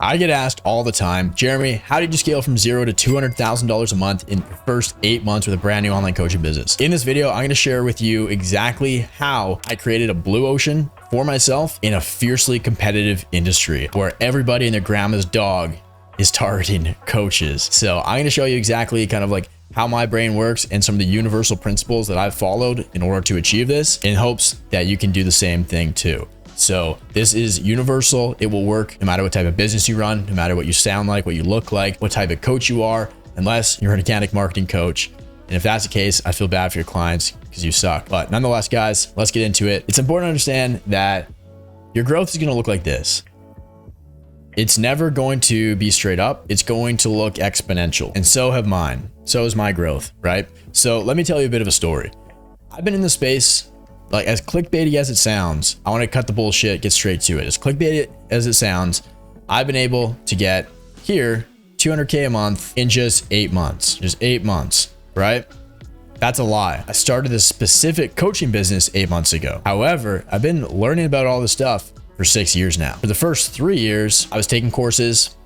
I get asked all the time, Jeremy, how did you scale from $0 to $200,000 a month in the first 8 months with a brand new online coaching business? In this video, I'm going to share with you exactly how I created a blue ocean for myself in a fiercely competitive industry where everybody and their grandma's dog is targeting coaches. So I'm going to show you exactly kind of like how my brain works and some of the universal principles that I've followed in order to achieve this, in hopes that you can do the same thing too. So this is universal. It will work no matter what type of business you run, no matter what you sound like, what you look like, what type of coach you are, unless you're an organic marketing coach. And if that's the case, I feel bad for your clients because you suck. But nonetheless, guys, let's get into it. It's important to understand that your growth is going to look like this. It's never going to be straight up. It's going to look exponential. And so have mine. So is my growth, right? So let me tell you a bit of a story. I've been in the space, like as clickbaity as it sounds, I want to cut the bullshit, get straight to it. As clickbaity as it sounds, I've been able to get here 200K a month in just 8 months, right? That's a lie. I started this specific coaching business 8 months ago. However, I've been learning about all this stuff for 6 years now. For the first 3 years, I was taking courses,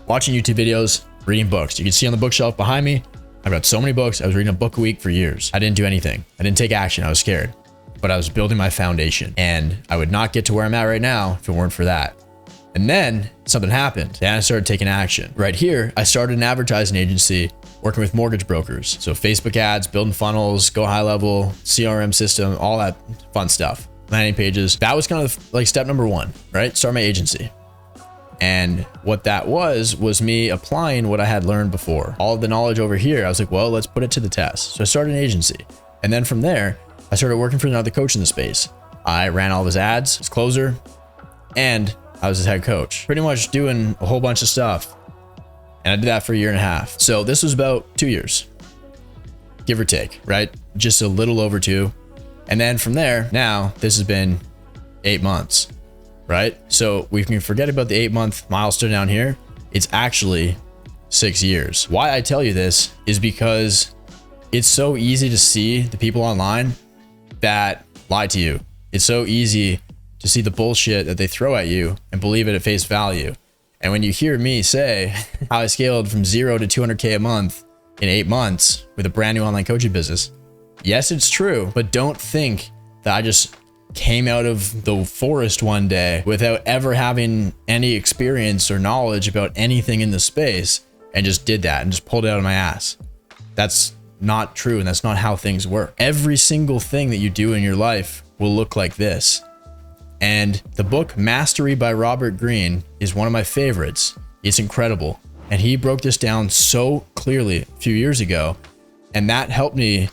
watching YouTube videos, reading books. You can see on the bookshelf behind me, I've got so many books. I was reading a book a week for years. I didn't do anything. I didn't take action. I was scared, but I was building my foundation, and I would not get to where I'm at right now if it weren't for that. And then something happened. Then I started taking action. Right here, I started an advertising agency working with mortgage brokers. So Facebook ads, building funnels, go high level, CRM system, all that fun stuff. Landing pages. That was kind of like step number one, right? Start my agency. And what that was me applying what I had learned before. All of the knowledge over here, I was like, well, let's put it to the test. So I started an agency. And then from there, I started working for another coach in the space. I ran all of his ads, his closer, and I was his head coach. Pretty much doing a whole bunch of stuff. And I did that for a year and a half. So this was about 2 years, give or take, right? Just a little over 2. And then from there, now this has been 8 months, right? So we can forget about the 8-month milestone down here. It's actually 6 years. Why I tell you this is because it's so easy to see the people online that lie to you. It's so easy to see the bullshit that they throw at you and believe it at face value. And when you hear me say how I scaled from 0 to 200K a month in 8 months with a brand new online coaching business, yes, it's true, but don't think that I just came out of the forest one day without ever having any experience or knowledge about anything in the space and just did that and just pulled it out of my ass. That's not true, and that's not how things work. Every single thing that you do in your life will look like this. And the book Mastery by Robert Greene is one of my favorites. It's incredible. And he broke this down so clearly a few years ago. And that helped me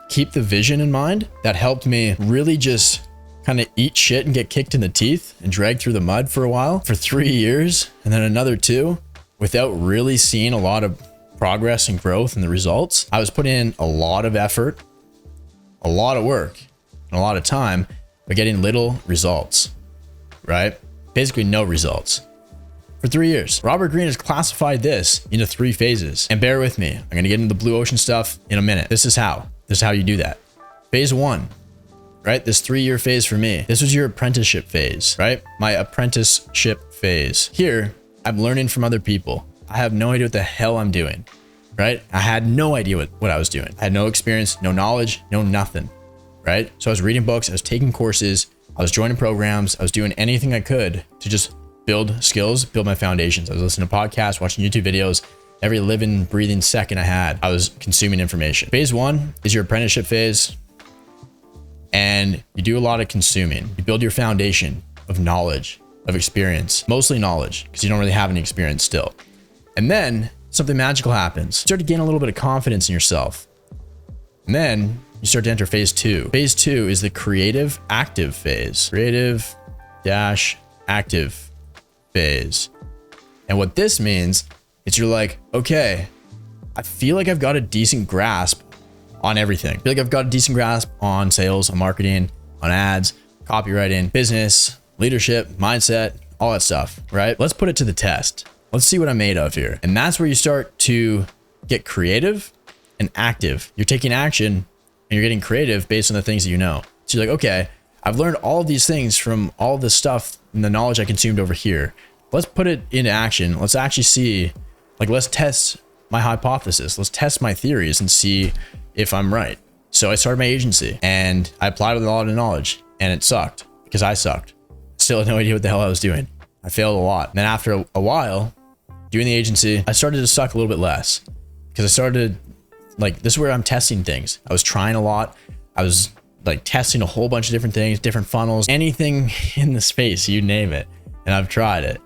keep the vision in mind. That helped me really just kind of eat shit and get kicked in the teeth and drag through the mud for a while, for 3 years, and then another 2, without really seeing a lot of progress and growth and the results. I was putting in a lot of effort, a lot of work, and a lot of time, but getting little results, right? Basically no results for 3 years. Robert Greene has classified this into 3 phases. And bear with me, I'm going to get into the blue ocean stuff in a minute. This is how you do that. Phase 1, right? This 3-year phase for me, this was your apprenticeship phase, right? My apprenticeship phase. Here, I'm learning from other people. I have no idea what the hell I'm doing, right? I had no idea what I was doing. I had no experience, no knowledge, no nothing, right? So I was reading books, I was taking courses, I was joining programs, I was doing anything I could to just build skills, build my foundations. I was listening to podcasts, watching YouTube videos. Every living, breathing second I had, I was consuming information. Phase 1 is your apprenticeship phase. And you do a lot of consuming. You build your foundation of knowledge, of experience, mostly knowledge, because you don't really have any experience still. And then something magical happens. You start to gain a little bit of confidence in yourself. And then you start to enter phase 2. Phase 2 is the creative active phase. Creative dash active phase. And what this means is you're like, okay, I feel like I've got a decent grasp on everything. I feel like I've got a decent grasp on sales, on marketing, on ads, copywriting, business, leadership, mindset, all that stuff, right? Let's put it to the test. Let's see what I'm made of here. And that's where you start to get creative and active. You're taking action and you're getting creative based on the things that you know. So you're like, okay, I've learned all of these things from all the stuff and the knowledge I consumed over here. let's put it into action. Let's actually see, like, let's test my hypothesis. Let's test my theories and see if I'm right. So I started my agency and I applied with a lot of knowledge, and it sucked because I sucked. Still had no idea what the hell I was doing. I failed a lot. And then after a while doing the agency, I started to suck a little bit less because I started, like, this is where I'm testing things. I was trying a lot. I was like testing a whole bunch of different things, different funnels, anything in the space, you name it. And I've tried it.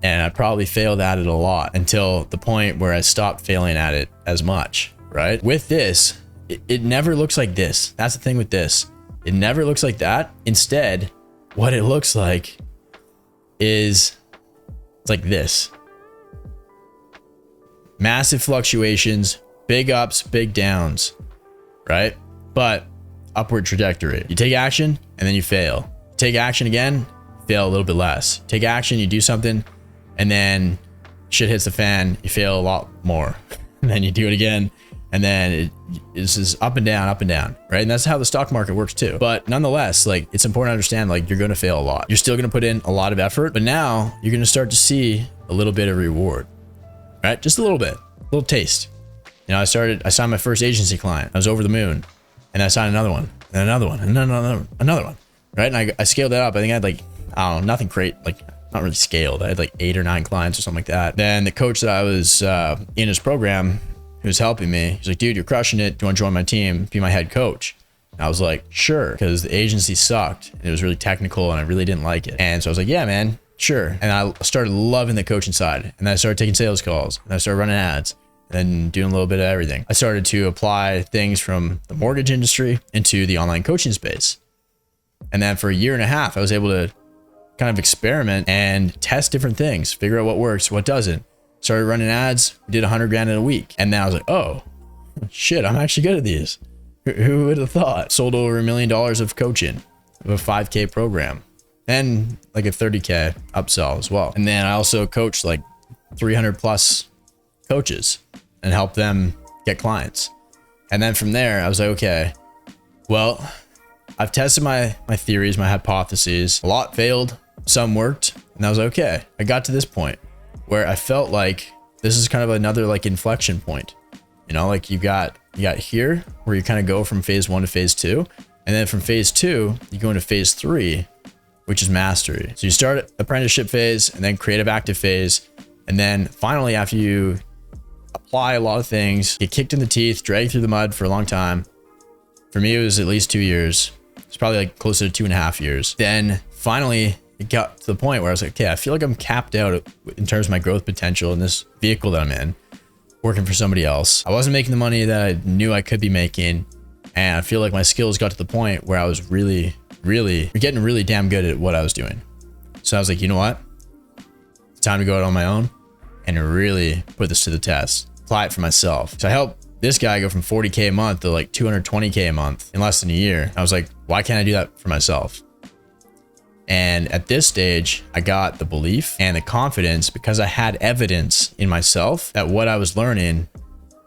And I probably failed at it a lot until the point where I stopped failing at it as much, right? With this, it never looks like this. That's the thing with this. It never looks like that. Instead, what it looks like is it's like this. Massive fluctuations, big ups, big downs, right? But upward trajectory. You take action and then you fail. Take action again, fail a little bit less. Take action, you do something, and then shit hits the fan, you fail a lot more. And then you do it again, and then it's just up and down, right? And that's how the stock market works too. But nonetheless, like, it's important to understand, like, you're going to fail a lot. You're still going to put in a lot of effort, but now you're going to start to see a little bit of reward, right? Just a little bit, a little taste. You know, I signed my first agency client. I was over the moon, and I signed another one, and another one, and another one, right? And I scaled that up. I think I had, like, I don't know, nothing great, like, not really scaled. I had like 8 or 9 clients or something like that. Then the coach that I was in his program, who was helping me, he's like, dude, you're crushing it. Do you want to join my team? Be my head coach? And I was like, sure, because the agency sucked and it was really technical and I really didn't like it. And so I was like, yeah, man, sure. And I started loving the coaching side. And then I started taking sales calls, and I started running ads and doing a little bit of everything. I started to apply things from the mortgage industry into the online coaching space. And then for a year and a half, I was able to kind of experiment and test different things, figure out what works, what doesn't. Started running ads, did 100 grand in a week. And then I was like, oh shit, I'm actually good at these. Who would have thought? Sold over $1 million of coaching of a 5K program and like a 30K upsell as well. And then I also coached like 300 plus coaches and helped them get clients. And then from there, I was like, okay, well, I've tested my theories, my hypotheses. A lot failed, some worked, and I was like, okay. I got to this point where I felt like this is kind of another like inflection point. You know, like you got here where you kind of go from phase 1 to phase 2, and then from phase 2 you go into phase 3, which is mastery. So you start apprenticeship phase, and then creative active phase, and then finally after you apply a lot of things, get kicked in the teeth, dragged through the mud for a long time. For me, it was at least 2 years. It's probably like closer to 2.5 years. Then finally it got to the point where I was like, okay, I feel like I'm capped out in terms of my growth potential in this vehicle that I'm in, working for somebody else. I wasn't making the money that I knew I could be making. And I feel like my skills got to the point where I was getting really damn good at what I was doing. So I was like, you know what? It's time to go out on my own and really put this to the test, apply it for myself. So I helped this guy go from 40K a month to like 220K a month in less than a year. I was like, why can't I do that for myself? And at this stage, I got the belief and the confidence because I had evidence in myself that what I was learning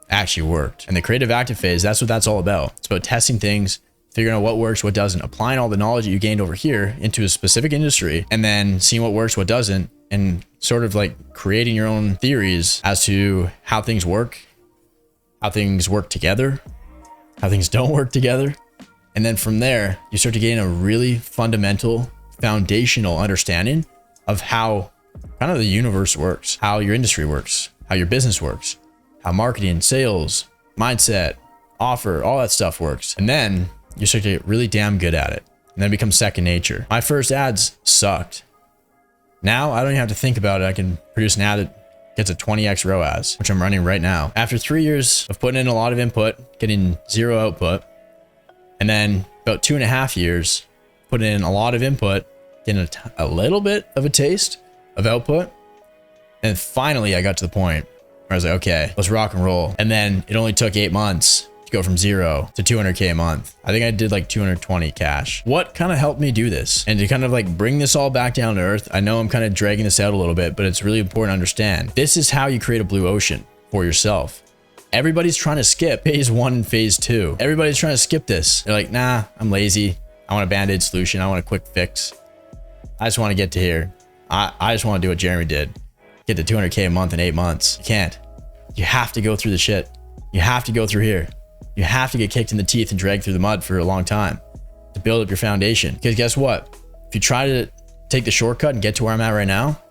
actually worked. And the creative active phase, that's what that's all about. It's about testing things, figuring out what works, what doesn't, applying all the knowledge that you gained over here into a specific industry, and then seeing what works, what doesn't, and sort of like creating your own theories as to how things work together, how things don't work together. And then from there, you start to gain a really fundamental, foundational understanding of how kind of the universe works, how your industry works, how your business works, how marketing, sales, mindset, offer, all that stuff works. And then you start to get really damn good at it. And then it becomes second nature. My first ads sucked. Now I don't even have to think about it. I can produce an ad that gets a 20x ROAS, which I'm running right now. After 3 years of putting in a lot of input, getting zero output, and then about 2.5 years, putting in a lot of input, getting a little bit of a taste of output. And finally I got to the point where I was like, okay, let's rock and roll. And then it only took 8 months to go from 0 to 200K a month. I think I did like 220 cash. What kind of helped me do this? And to kind of like bring this all back down to earth, I know I'm kind of dragging this out a little bit, but it's really important to understand. This is how you create a blue ocean for yourself. Everybody's trying to skip phase 1 and phase 2. Everybody's trying to skip this. They're like, nah, I'm lazy. I want a band-aid solution. I want a quick fix. I just want to get to here. I just want to do what Jeremy did. Get to 200K a month in 8 months. You can't. You have to go through the shit. You have to go through here. You have to get kicked in the teeth and dragged through the mud for a long time to build up your foundation. Because guess what? If you try to take the shortcut and get to where I'm at right now,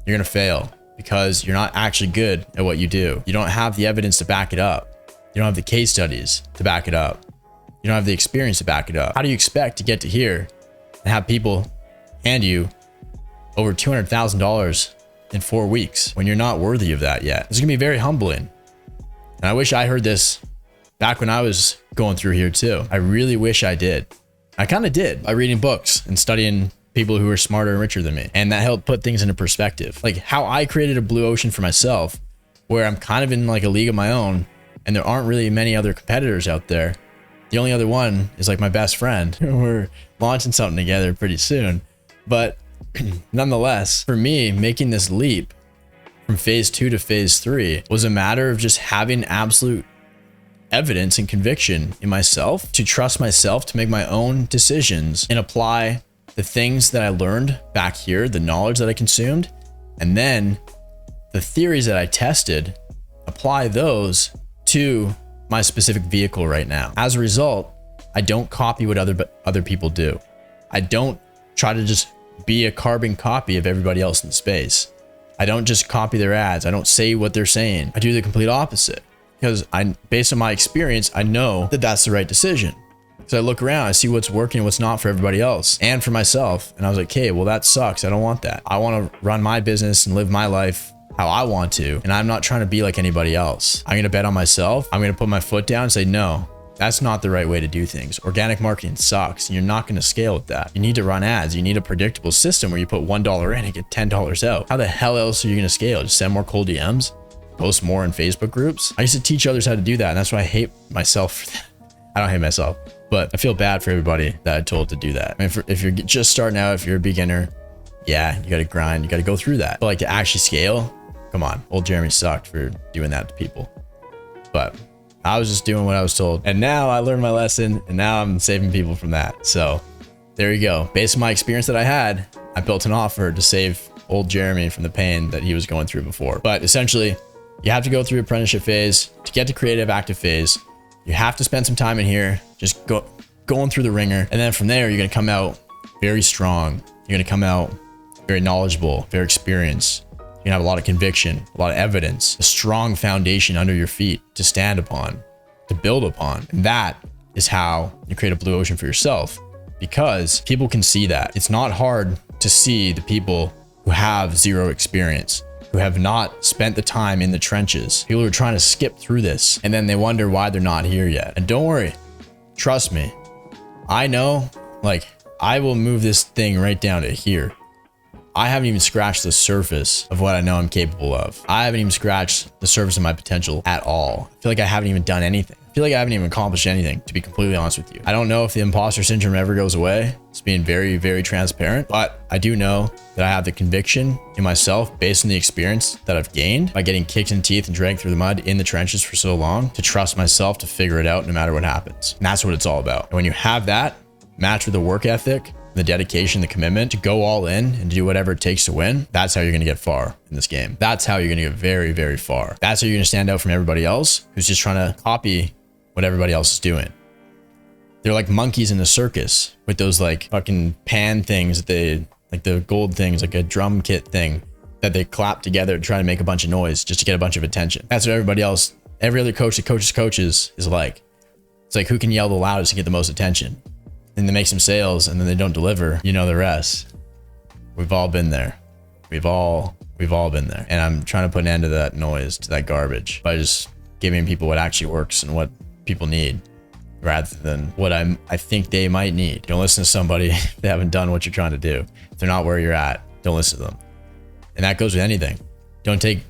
you're going to fail because you're not actually good at what you do. You don't have the evidence to back it up. You don't have the case studies to back it up. You don't have the experience to back it up. How do you expect to get to here and have people hand you over $200,000 in 4 weeks when you're not worthy of that yet? It's gonna be very humbling. And I wish I heard this back when I was going through here too. I really wish I did. I kind of did by reading books and studying people who were smarter and richer than me. And that helped put things into perspective. Like how I created a blue ocean for myself where I'm kind of in like a league of my own and there aren't really many other competitors out there. The only other one is like my best friend. We're launching something together pretty soon. But nonetheless, for me, making this leap from phase 2 to phase 3 was a matter of just having absolute evidence and conviction in myself to trust myself to make my own decisions and apply the things that I learned back here, the knowledge that I consumed, and then the theories that I tested, apply those to my specific vehicle right now. As a result, I don't copy what other people do. I don't try to just be a carbon copy of everybody else in the space. I don't just copy their ads. I don't say what they're saying. I do the complete opposite because based on my experience, I know that that's the right decision. So I look around, I see what's working and what's not for everybody else and for myself. And I was like, okay, well, that sucks. I don't want that. I want to run my business and live my life how I want to. And I'm not trying to be like anybody else. I'm going to bet on myself. I'm going to put my foot down and say, no, that's not the right way to do things. Organic marketing sucks. And you're not going to scale with that. You need to run ads. You need a predictable system where you put $1 in and get $10 out. How the hell else are you going to scale? Just send more cold DMs? Post more in Facebook groups? I used to teach others how to do that. And that's why I hate myself for that. I don't hate myself, but I feel bad for everybody that I told to do that. I mean, if you're just starting out, if you're a beginner, yeah, you got to grind. You got to go through that. But like to actually scale, come on. Old Jeremy sucked for doing that to people. But I was just doing what I was told. And now I learned my lesson and now I'm saving people from that. So there you go. Based on my experience that I had, I built an offer to save old Jeremy from the pain that he was going through before. But essentially, you have to go through apprenticeship phase to get to creative active phase. You have to spend some time in here, just going through the ringer. And then from there, you're going to come out very strong. You're going to come out very knowledgeable, very experienced. You're going to have a lot of conviction, a lot of evidence, a strong foundation under your feet to stand upon, to build upon. And that is how you create a blue ocean for yourself, because people can see that. It's not hard to see the people who have zero experience, who have not spent the time in the trenches. People are trying to skip through this and then they wonder why they're not here yet. And don't worry, trust me. I know, like, I will move this thing right down to here. I haven't even scratched the surface of what I know I'm capable of. I haven't even scratched the surface of my potential at all. I feel like I haven't even done anything. I feel like I haven't even accomplished anything, to be completely honest with you. I don't know if the imposter syndrome ever goes away. It's being very, very transparent, but I do know that I have the conviction in myself based on the experience that I've gained by getting kicked in the teeth and dragged through the mud in the trenches for so long, to trust myself to figure it out no matter what happens. And that's what it's all about. And when you have that matched with the work ethic, the dedication, the commitment to go all in and do whatever it takes to win, that's how you're going to get far in this game. That's how you're going to get very, very far. That's how you're going to stand out from everybody else who's just trying to copy what everybody else is doing. They're like monkeys in the circus with those like fucking pan things that they, like the gold things, like a drum kit thing that they clap together to try to make a bunch of noise just to get a bunch of attention. That's what everybody else, every other coach that coaches coaches is like. It's like, who can yell the loudest to get the most attention? And they make some sales and then they don't deliver. You know the rest. We've all been there. We've all been there. And I'm trying to put an end to that noise, to that garbage, by just giving people what actually works and what people need, rather than what I think they might need. Don't listen to somebody if they haven't done what you're trying to do. If they're not where you're at, don't listen to them. And that goes with anything. Don't take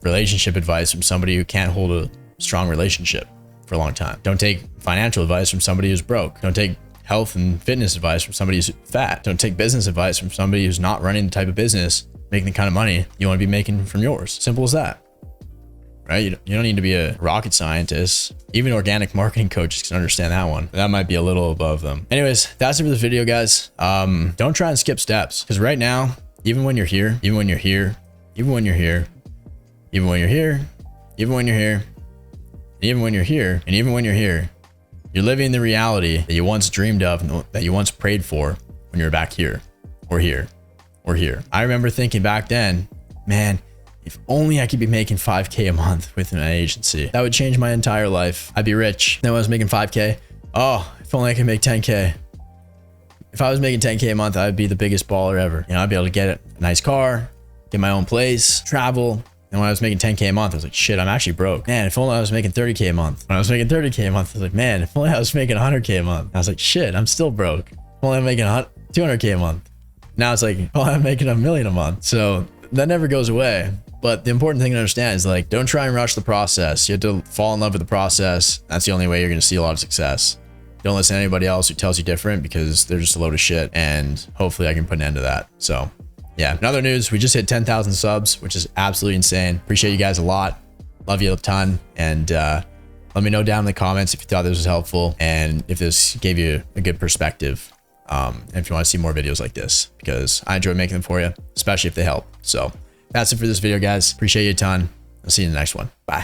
relationship advice from somebody who can't hold a strong relationship for a long time. Don't take financial advice from somebody who's broke. Don't take health and fitness advice from somebody who's fat. Don't take business advice from somebody who's not running the type of business, making the kind of money you want to be making from yours. Simple as that. Right? You don't need to be a rocket scientist. Even organic marketing coaches can understand that one. That might be a little above them. Anyways, that's it for this video, guys. Don't try and skip steps, because right now even when you're here, even when you're here, even when you're here, even when you're here, even when you're here, even when you're here, and even when you're here, you're living the reality that you once dreamed of and that you once prayed for when you were back here or here or here. I remember thinking back then, man, if only I could be making 5K a month with my agency, that would change my entire life. I'd be rich. Then when I was making 5K, oh, if only I could make 10K. If I was making 10K a month, I'd be the biggest baller ever. You know, I'd be able to get a nice car, get my own place, travel. And when I was making 10K a month, I was like, shit, I'm actually broke. Man, if only I was making 30K a month. When I was making 30K a month, I was like, man, if only I was making 100K a month. I was like, shit, I'm still broke. If only I'm making 200K a month. Now it's like, oh, I'm making $1 million a month. So that never goes away. But the important thing to understand is like, don't try and rush the process. You have to fall in love with the process. That's the only way you're going to see a lot of success. Don't listen to anybody else who tells you different, because they're just a load of shit. And hopefully I can put an end to that. So yeah, in other news, we just hit 10,000 subs, which is absolutely insane. Appreciate you guys a lot. Love you a ton. And let me know down in the comments if you thought this was helpful and if this gave you a good perspective. And if you want to see more videos like this, because I enjoy making them for you, especially if they help. So that's it for this video, guys. Appreciate you a ton. I'll see you in the next one. Bye.